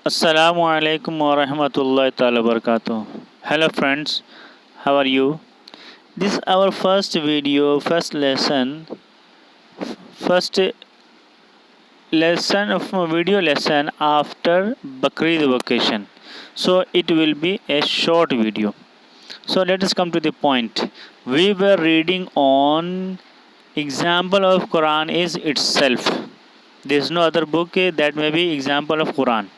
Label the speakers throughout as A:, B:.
A: Assalamu alaikum wa rahmatullahi ta'ala barakatuh. Hello friends, how are you? This is our first video, first lesson of video lesson after Bakrid vacation. So it will be a short video. So let us come to the point. We were reading on example of Quran is itself. There is no other book that may be example of Quran.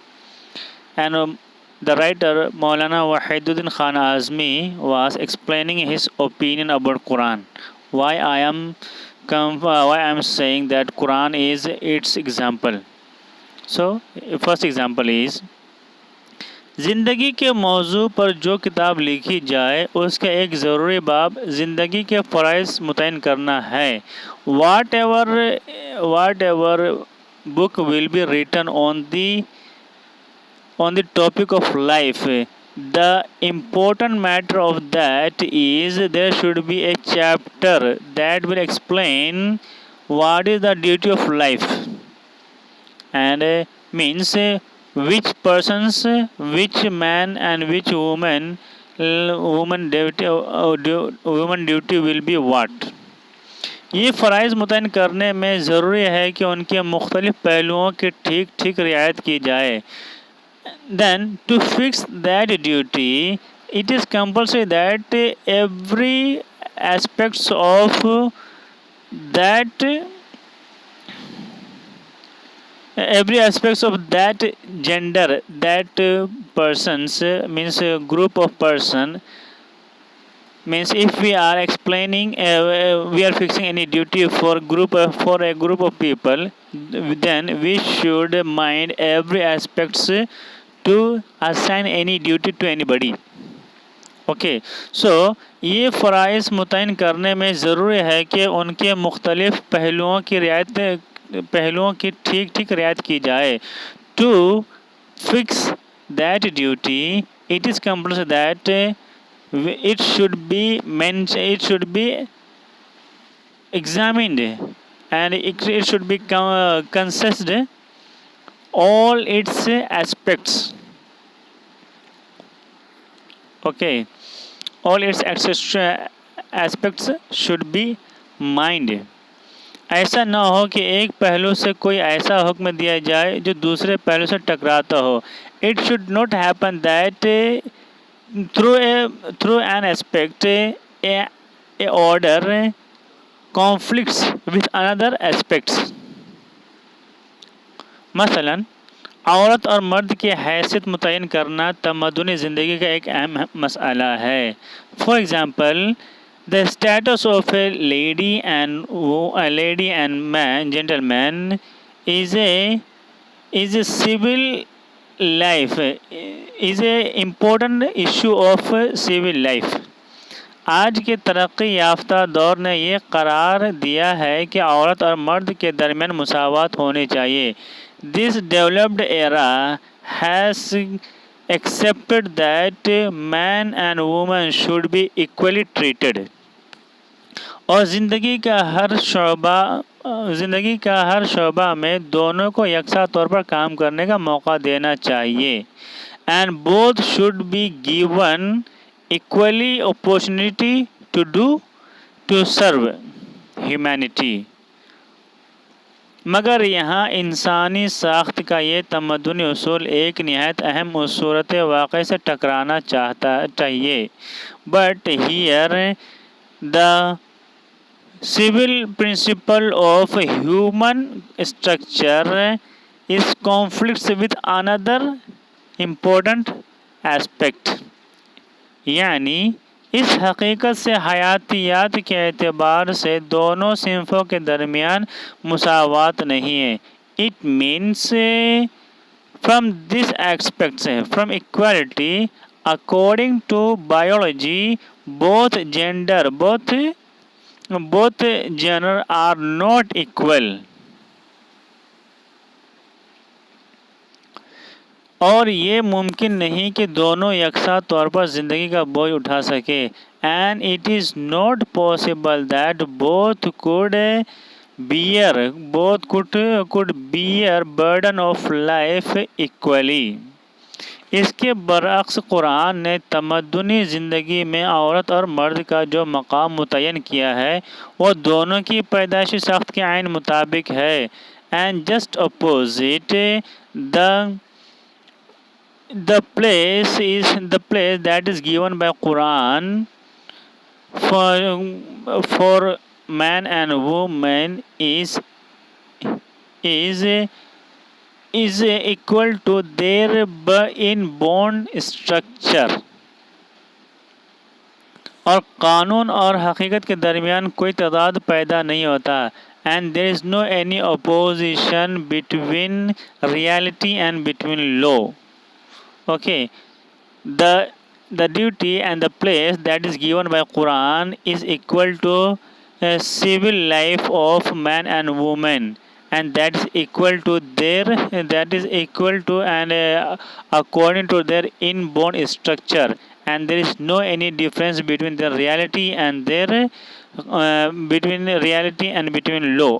A: And the writer Maulana Wahiduddin Khan Azmi was explaining his opinion about Quran. Why I am saying that Quran is its example. So first example is ज़िंदगी के मौजू पर जो किताब लिखी जाए उसका एक ज़रूरी बाब ज़िंदगी के फ़राइज़ मुतय्यन करना है. Whatever book will be written on the topic of life, the important matter of that is there should be a chapter that will explain what is the duty of life, and means which man and which woman duty will be what. ये फ़राइज़ मुतय्यन करने में ज़रूरी है कि उनके मुख्तलिफ़ पहलुओं की ठीक ठीक रियायत की जाए. Then to fix that duty, it is compulsory that every aspects of that gender, that persons, means a group of person, means if we are explaining we are fixing any duty for a group of people, then we should mind every aspects to assign any duty to anybody. Okay, so ये फ़राइज़ मुतय्यन करने में ज़रूरी है कि उनके मुख्तलिफ़ पहलुओं की ठीक ठीक रियायत की जाए. To fix that duty, it is compulsory that it should be examined, and it should be considered all its aspects. Okay, all its aspects should be mind. ऐसा ना हो कि एक पहलू से कोई ऐसा हुक्म दिया जाए जो दूसरे पहलू से टकराता हो. It should not happen that through an aspect a order conflicts with another aspects. मसलन औरत और मर्द की हैसियत मुतय्यन करना तमद्दुनी ज़िंदगी का एक अहम मसला है. For example, the status of A lady and man gentleman is a civil life, is a important issue of civil life. आज के तरक्की याफ्ता दौर ने ये करार दिया है कि औरत और मर्द के दरमियान मुसावात होनी चाहिए. This developed era has accepted that man and woman should be equally treated. और ज़िंदगी का हर शोबा में दोनों को यकसा तौर पर काम करने का मौका देना चाहिए. And both should be given equally opportunity to serve humanity. मगर यहाँ इंसानी साख्त का ये तमद्दुनी उसूल एक निहायत अहम सूरत वाक़े से टकराना चाहिए. But here the civil principle of human structure is conflicts with another important aspect. यानी इस हकीकत से हयातियात के एतबार से दोनों सिंफ़ों के दरमियान मुसावात नहीं है. It means from this aspect, from equality according to biology both gender are not equal. और ये मुमकिन नहीं कि दोनों यकसा तौर पर ज़िंदगी का बोझ उठा सके. And it is not possible that both could bear burden of life equally. इसके बरअक्स कुरान ने तमद्दुनी ज़िंदगी में औरत और मर्द का जो मकाम मुतय्यन किया है वो दोनों की पैदाइशी सख्त के आइन मुताबिक है। And just opposite the place that is given by Quran for man and woman is equal to their inborn structure। और कानून और हकीकत के दरमियान कोई तदाद पैदा नहीं होता। And there is no any opposition between reality and between law. Okay, the duty and the place that is given by Quran is equal to a civil life of man and woman, and that is equal to and according to their inborn structure, and there is no any difference between the reality and their between reality and between law।